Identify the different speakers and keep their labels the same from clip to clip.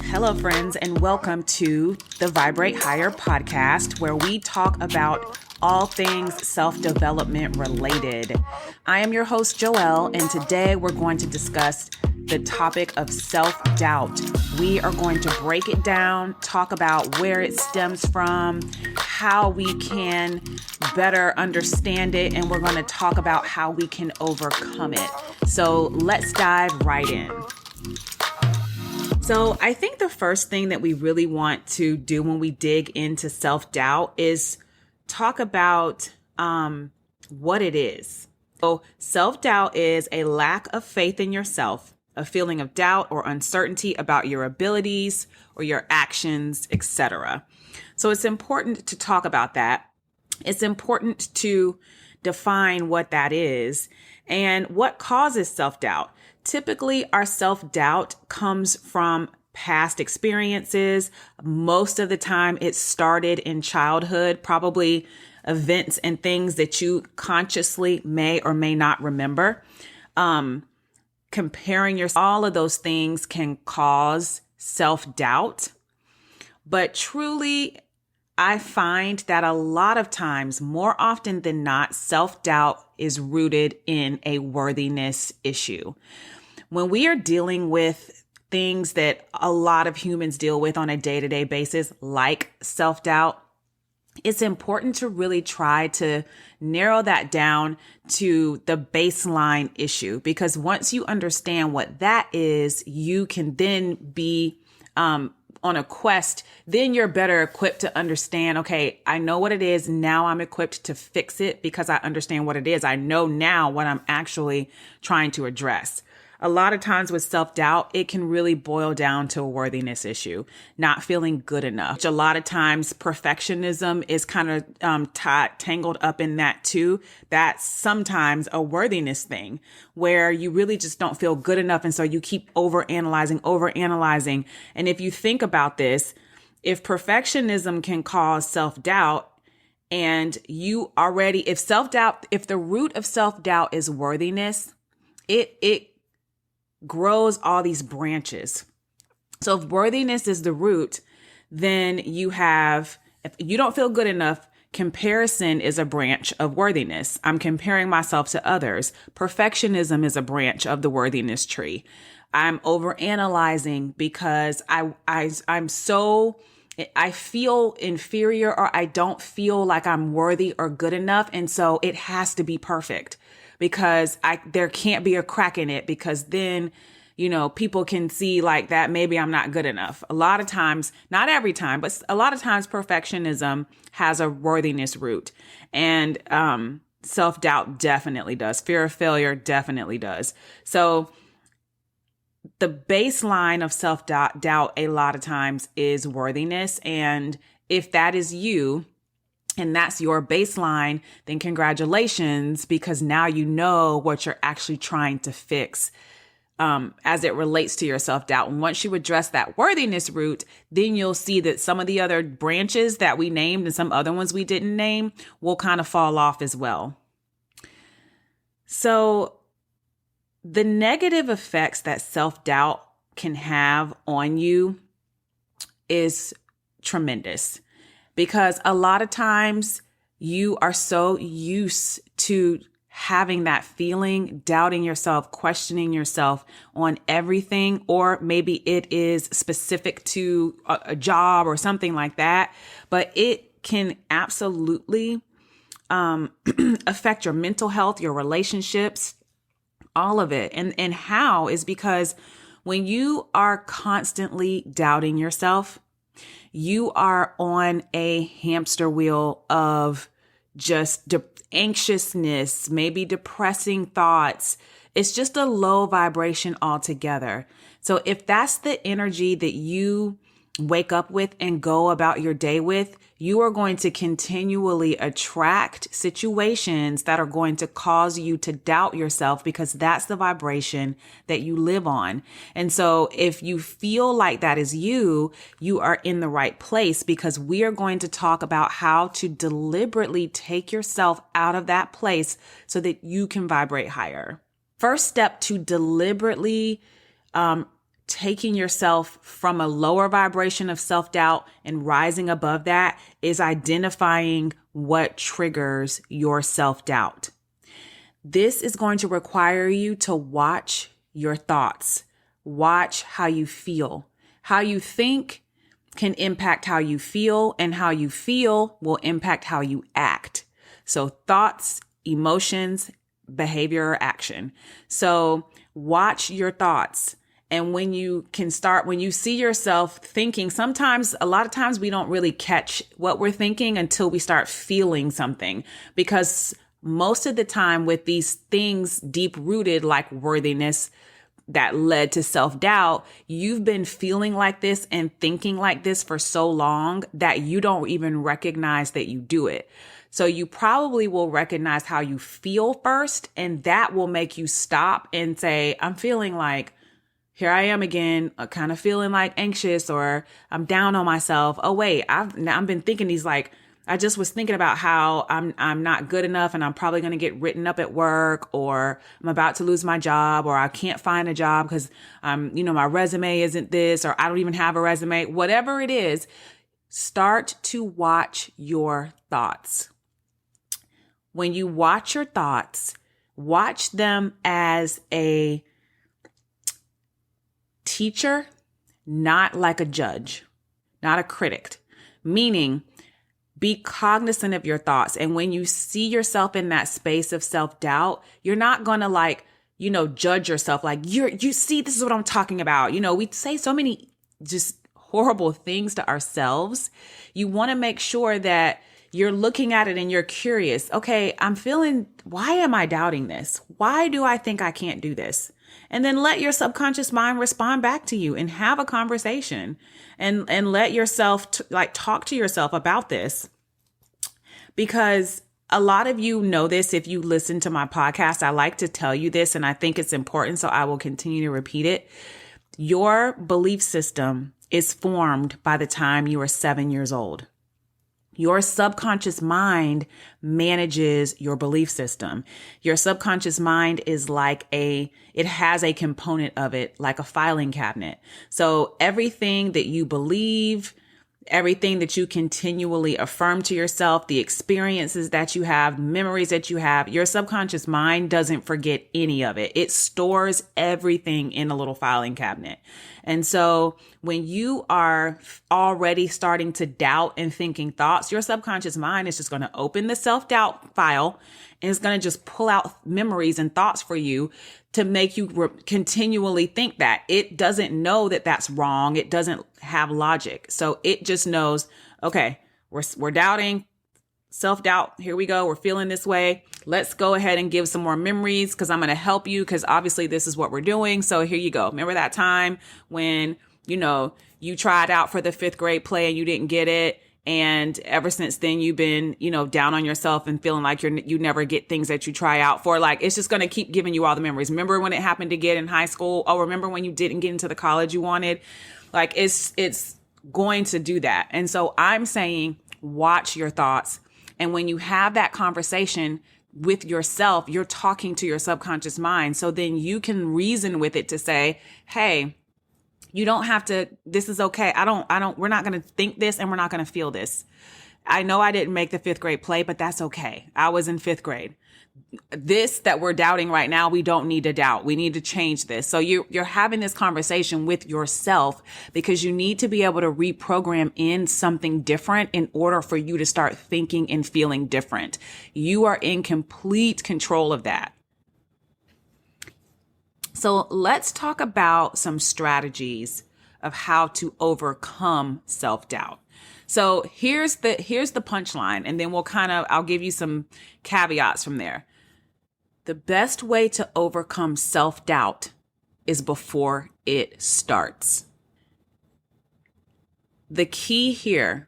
Speaker 1: Hello, friends, and welcome to the Vibrate Higher podcast, where we talk about all things self-development related. I am your host, Joelle, and today we're going to discuss the topic of self-doubt. We are going to break it down, talk about where it stems from, how we can better understand it, and we're going to talk about how we can overcome it. So let's dive right in. So I think the first thing that we really want to do when we dig into self-doubt is talk about what it is. So self-doubt is a lack of faith in yourself, a feeling of doubt or uncertainty about your abilities or your actions, etc. So it's important to talk about that. It's important to define what that is and what causes self-doubt. Typically, our self-doubt comes from past experiences. Most of the time, it started in childhood, probably events and things that you consciously may or may not remember. Comparing yourself, all of those things can cause self-doubt. But truly, I find that a lot of times, more often than not, self-doubt is rooted in a worthiness issue. When we are dealing with things that a lot of humans deal with on a day-to-day basis, like self-doubt, it's important to really try to narrow that down to the baseline issue, because once you understand what that is, you can then be on a quest. Then you're better equipped to understand, okay, I know what it is. Now I'm equipped to fix it because I understand what it is. I know now what I'm actually trying to address. A lot of times with self-doubt, it can really boil down to a worthiness issue, not feeling good enough. A lot of times perfectionism is kind of tangled up in that too. That's sometimes a worthiness thing where you really just don't feel good enough. And so you keep overanalyzing. And if you think about this, if perfectionism can cause self-doubt, and you already, if the root of self-doubt is worthiness, it grows all these branches. So if worthiness is the root, then if you don't feel good enough, comparison is a branch of worthiness. I'm comparing myself to others. Perfectionism is a branch of the worthiness tree. I'm overanalyzing because I feel inferior, or I don't feel like I'm worthy or good enough. And so it has to be perfect, because there can't be a crack in it, because then, people can see like that maybe I'm not good enough. A lot of times, not every time, but a lot of times perfectionism has a worthiness root, and self-doubt definitely does. Fear of failure definitely does. So the baseline of self-doubt a lot of times is worthiness. And if that is you, and that's your baseline, then congratulations, because now you know what you're actually trying to fix as it relates to your self-doubt. And once you address that worthiness root, then you'll see that some of the other branches that we named and some other ones we didn't name will kind of fall off as well. So the negative effects that self-doubt can have on you is tremendous. Because a lot of times you are so used to having that feeling, doubting yourself, questioning yourself on everything, or maybe it is specific to a job or something like that, but it can absolutely affect your mental health, your relationships, all of it. And how is because when you are constantly doubting yourself, you are on a hamster wheel of just anxiousness, maybe depressing thoughts. It's just a low vibration altogether. So if that's the energy that you wake up with and go about your day with, you are going to continually attract situations that are going to cause you to doubt yourself, because that's the vibration that you live on. And so if you feel like that is you are in the right place, because we are going to talk about how to deliberately take yourself out of that place so that you can vibrate higher. First step to deliberately taking yourself from a lower vibration of self-doubt and rising above that is identifying what triggers your self-doubt. This is going to require you to watch your thoughts, watch how you feel. How you think can impact how you feel, and how you feel will impact how you act. So thoughts, emotions, behavior, or action. So watch your thoughts. And when you see yourself thinking, a lot of times we don't really catch what we're thinking until we start feeling something, because most of the time with these things deep rooted like worthiness that led to self-doubt, you've been feeling like this and thinking like this for so long that you don't even recognize that you do it. So you probably will recognize how you feel first, and that will make you stop and say, I'm feeling like, here I am again, kind of feeling like anxious, or I'm down on myself. Oh wait, I've been thinking these, like, I just was thinking about how I'm not good enough and I'm probably going to get written up at work, or I'm about to lose my job, or I can't find a job because my resume isn't this, or I don't even have a resume. Whatever it is, start to watch your thoughts. When you watch your thoughts, watch them as a teacher, not like a judge, not a critic, meaning be cognizant of your thoughts. And when you see yourself in that space of self-doubt, you're not going to judge yourself. Like, you see, this is what I'm talking about. We say so many just horrible things to ourselves. You want to make sure that you're looking at it and you're curious. Okay, why am I doubting this? Why do I think I can't do this? And then let your subconscious mind respond back to you and have a conversation and let yourself talk to yourself about this. Because a lot of you know this if you listen to my podcast. I like to tell you this, and I think it's important, so I will continue to repeat it. Your belief system is formed by the time you are 7 years old. Your subconscious mind manages your belief system. Your subconscious mind is it has a component of it like a filing cabinet. So everything that you believe, everything that you continually affirm to yourself, the experiences that you have, memories that you have, your subconscious mind doesn't forget any of it. It stores everything in a little filing cabinet. And so when you are already starting to doubt and thinking thoughts, your subconscious mind is just going to open the self-doubt file and it's going to just pull out memories and thoughts for you to make you continually think that. It doesn't know that that's wrong. It doesn't have logic. So it just knows, okay, we're doubting, self-doubt. Here we go. We're feeling this way. Let's go ahead and give some more memories because I'm going to help you because obviously this is what we're doing. So here you go. Remember that time when, you tried out for the 5th grade play and you didn't get it. And ever since then, you've been, down on yourself and feeling like you never get things that you try out for. Like, it's just going to keep giving you all the memories. Remember when it happened to get in high school? Oh, remember when you didn't get into the college you wanted? Like, it's going to do that. And so I'm saying, watch your thoughts. And when you have that conversation with yourself, you're talking to your subconscious mind. So then you can reason with it to say, hey, you don't have to, this is okay. We're not going to think this and we're not going to feel this. I know I didn't make the 5th grade play, but that's okay. I was in 5th grade. This that we're doubting right now, we don't need to doubt. We need to change this. So you're having this conversation with yourself because you need to be able to reprogram in something different in order for you to start thinking and feeling different. You are in complete control of that. So let's talk about some strategies of how to overcome self-doubt. So here's the punchline, and then I'll give you some caveats from there. The best way to overcome self-doubt is before it starts. The key here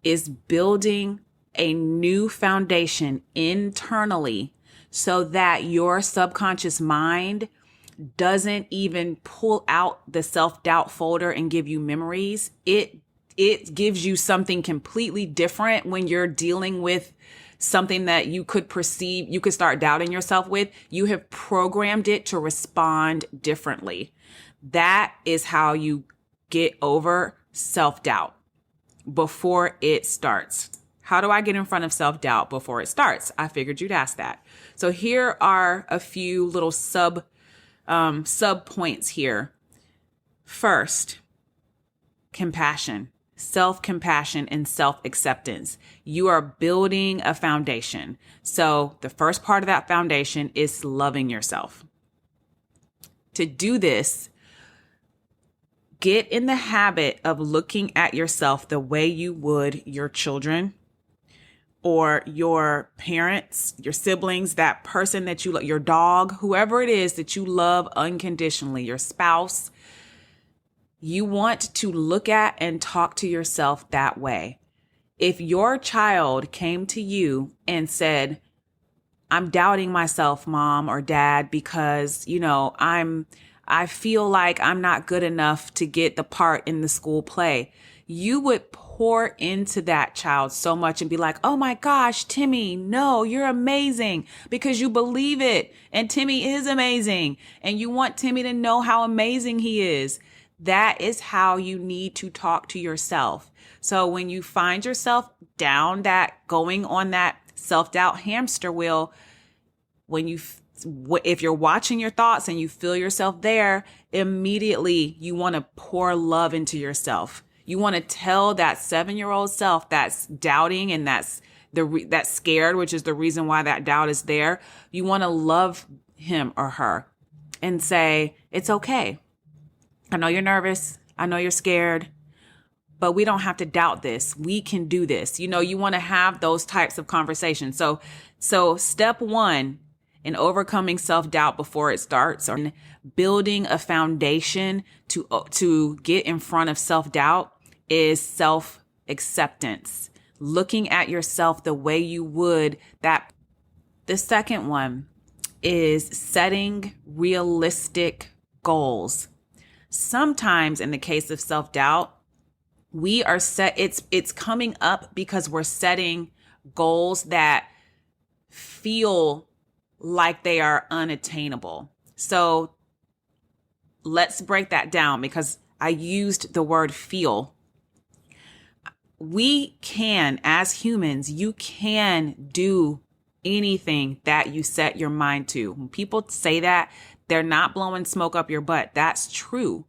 Speaker 1: is building a new foundation internally so that your subconscious mind doesn't even pull out the self-doubt folder and give you memories. It gives you something completely different when you're dealing with something that you could perceive, you could start doubting yourself with, you have programmed it to respond differently. That is how you get over self-doubt before it starts. How do I get in front of self-doubt before it starts? I figured you'd ask that. So here are a few little sub points here. First, compassion, self-compassion, and self-acceptance. You are building a foundation. So the first part of that foundation is loving yourself. To do this, get in the habit of looking at yourself the way you would your children or your parents, your siblings, that person that you love, your dog, whoever it is that you love unconditionally, your spouse. You want to look at and talk to yourself that way. If your child came to you and said, I'm doubting myself, mom or dad, because, I feel like I'm not good enough to get the part in the school play, you would pour into that child so much and be like, oh my gosh, Timmy, no, you're amazing, because you believe it. And Timmy is amazing. And you want Timmy to know how amazing he is. That is how you need to talk to yourself. So when you find yourself going on that self-doubt hamster wheel, if you're watching your thoughts and you feel yourself there, immediately you want to pour love into yourself. You want to tell that 7-year-old self that's doubting and that's scared, which is the reason why that doubt is there. You want to love him or her and say, it's okay. I know you're nervous. I know you're scared, but we don't have to doubt this. We can do this. You want to have those types of conversations. So step 1 in overcoming self-doubt before it starts, or building a foundation to get in front of self-doubt, is self-acceptance. Looking at yourself the way you would that. The second one is setting realistic goals. Sometimes in the case of self-doubt, it's coming up because we're setting goals that feel like they are unattainable. So let's break that down, because I used the word feel. We can, as humans, you can do anything that you set your mind to. When people say that, they're not blowing smoke up your butt. That's true.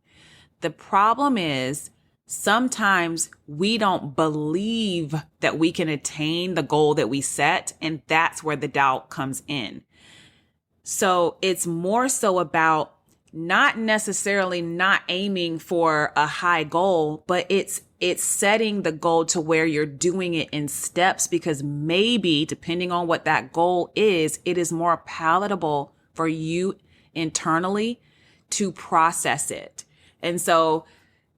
Speaker 1: The problem is sometimes we don't believe that we can attain the goal that we set, and that's where the doubt comes in. So it's more so about not necessarily not aiming for a high goal, but it's setting the goal to where you're doing it in steps, because maybe depending on what that goal is, it is more palatable for you internally to process it. And so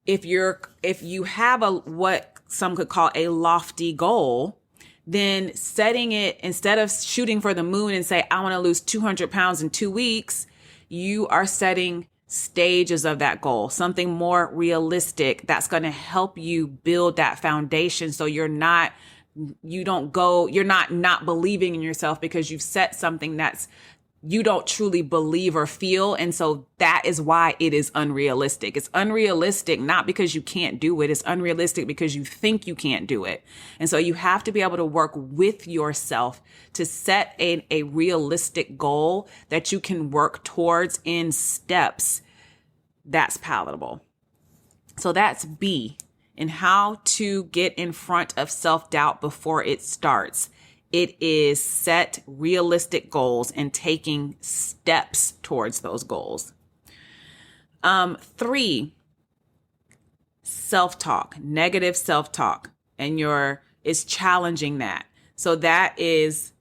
Speaker 1: if you have what some could call a lofty goal, then setting it, instead of shooting for the moon and say, I want to lose 200 pounds in 2 weeks, you are setting stages of that goal, something more realistic that's going to help you build that foundation. So you're not believing in yourself because you've set something that's you don't truly believe or feel. And so that is why it is unrealistic. It's unrealistic, not because you can't do it. It's unrealistic because you think you can't do it. And so you have to be able to work with yourself to set a realistic goal that you can work towards in steps that's palatable. So that's B, in how to get in front of self-doubt before it starts. It is set realistic goals and taking steps towards those goals. 3, self-talk, negative self-talk, and is challenging that. So that is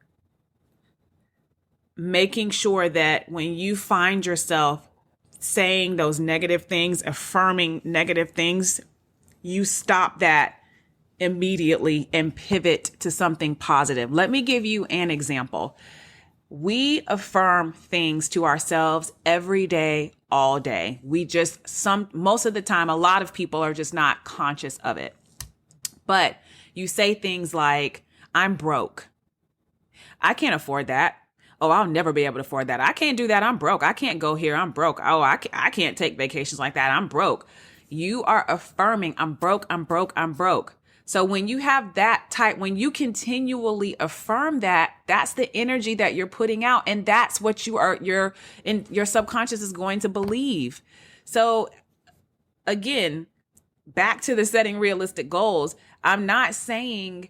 Speaker 1: making sure that when you find yourself saying those negative things, affirming negative things, you stop that immediately and pivot to something positive. Let me give you an example. We affirm things to ourselves every day, all day. Most of the time, a lot of people are just not conscious of it. But you say things like, I'm broke. I can't afford that. Oh, I'll never be able to afford that. I can't do that. I'm broke. I can't go here. I'm broke. Oh, I can't take vacations like that. I'm broke. You are affirming, I'm broke, I'm broke, I'm broke. So when you have that type, when you continually affirm that, that's the energy that you're putting out. And that's what your subconscious is going to believe. So again, back to the setting realistic goals. I'm not say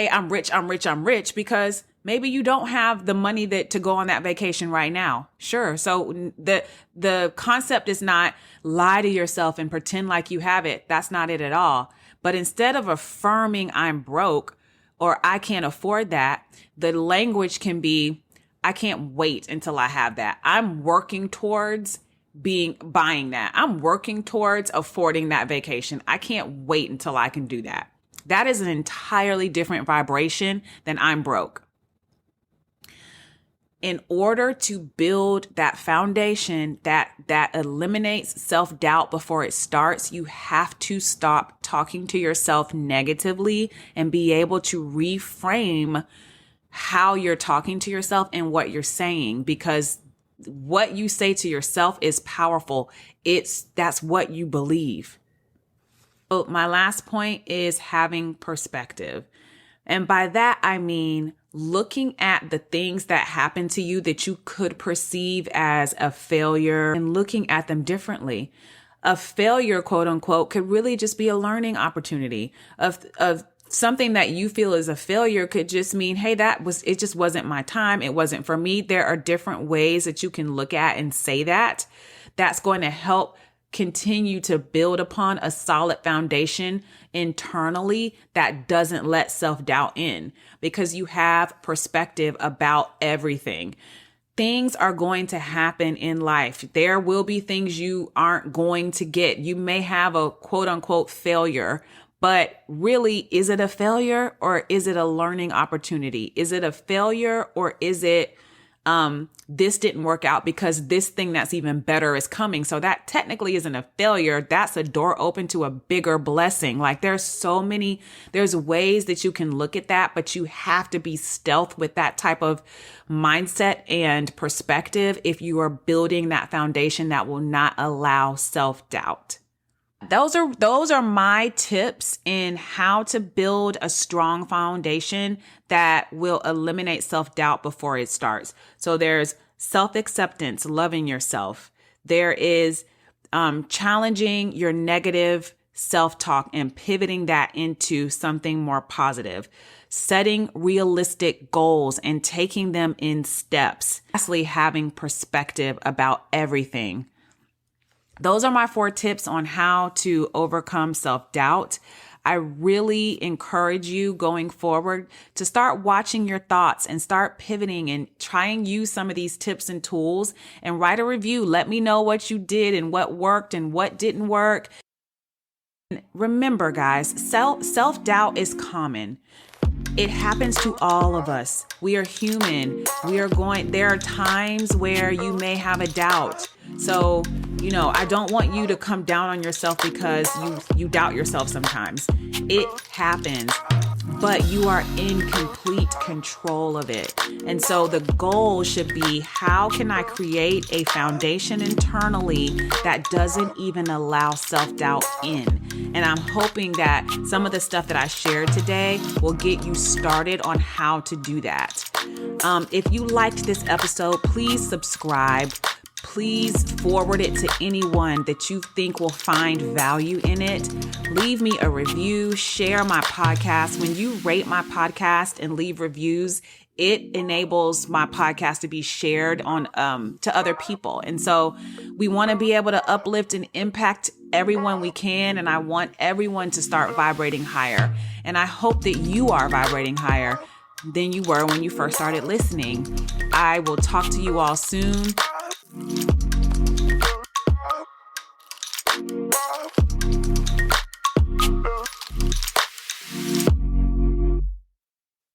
Speaker 1: I'm rich, because maybe you don't have the money to go on that vacation right now. Sure. So the concept is not lie to yourself and pretend like you have it. That's not it at all. But instead of affirming I'm broke or I can't afford that, the language can be, I can't wait until I have that. I'm working towards buying that. I'm working towards affording that vacation. I can't wait until I can do that. That is an entirely different vibration than I'm broke. In order to build that foundation that eliminates self-doubt before it starts, you have to stop talking to yourself negatively and be able to reframe how you're talking to yourself and what you're saying, because what you say to yourself is powerful. That's what you believe. So my last point is having perspective. And by that, I mean looking at the things that happen to you that you could perceive as a failure and looking at them differently. A failure, quote unquote, could really just be a learning opportunity. Of something that you feel is a failure could just mean, hey, it just wasn't my time. It wasn't for me. There are different ways that you can look at and say that. That's going to help continue to build upon a solid foundation internally that doesn't let self-doubt in, because you have perspective about everything. Things are going to happen in life. There will be things you aren't going to get. You may have a quote unquote failure, but really, is it a failure or is it a learning opportunity? Is it a failure or is it this didn't work out because this thing that's even better is coming? So that technically isn't a failure. That's a door open to a bigger blessing. Like there's ways that you can look at that, but you have to be stealth with that type of mindset and perspective if you are building that foundation that will not allow self-doubt. Those are my tips in how to build a strong foundation that will eliminate self-doubt before it starts. So there's self-acceptance, loving yourself. There is challenging your negative self-talk and pivoting that into something more positive. Setting realistic goals and taking them in steps. Lastly, having perspective about everything. Those are my 4 tips on how to overcome self-doubt. I really encourage you going forward to start watching your thoughts and start pivoting and try and use some of these tips and tools and write a review. Let me know what you did and what worked and what didn't work. Remember, guys, self-doubt is common. It happens to all of us. We are human. There are times where you may have a doubt. So, I don't want you to come down on yourself because you doubt yourself sometimes. It happens, but you are in complete control of it. And so the goal should be, how can I create a foundation internally that doesn't even allow self-doubt in? And I'm hoping that some of the stuff that I shared today will get you started on how to do that. If you liked this episode, please subscribe. Please forward it to anyone that you think will find value in it. Leave me a review, share my podcast. When you rate my podcast and leave reviews, it enables my podcast to be shared on to other people. And so we want to be able to uplift and impact everyone we can. And I want everyone to start vibrating higher. And I hope that you are vibrating higher than you were when you first started listening. I will talk to you all soon.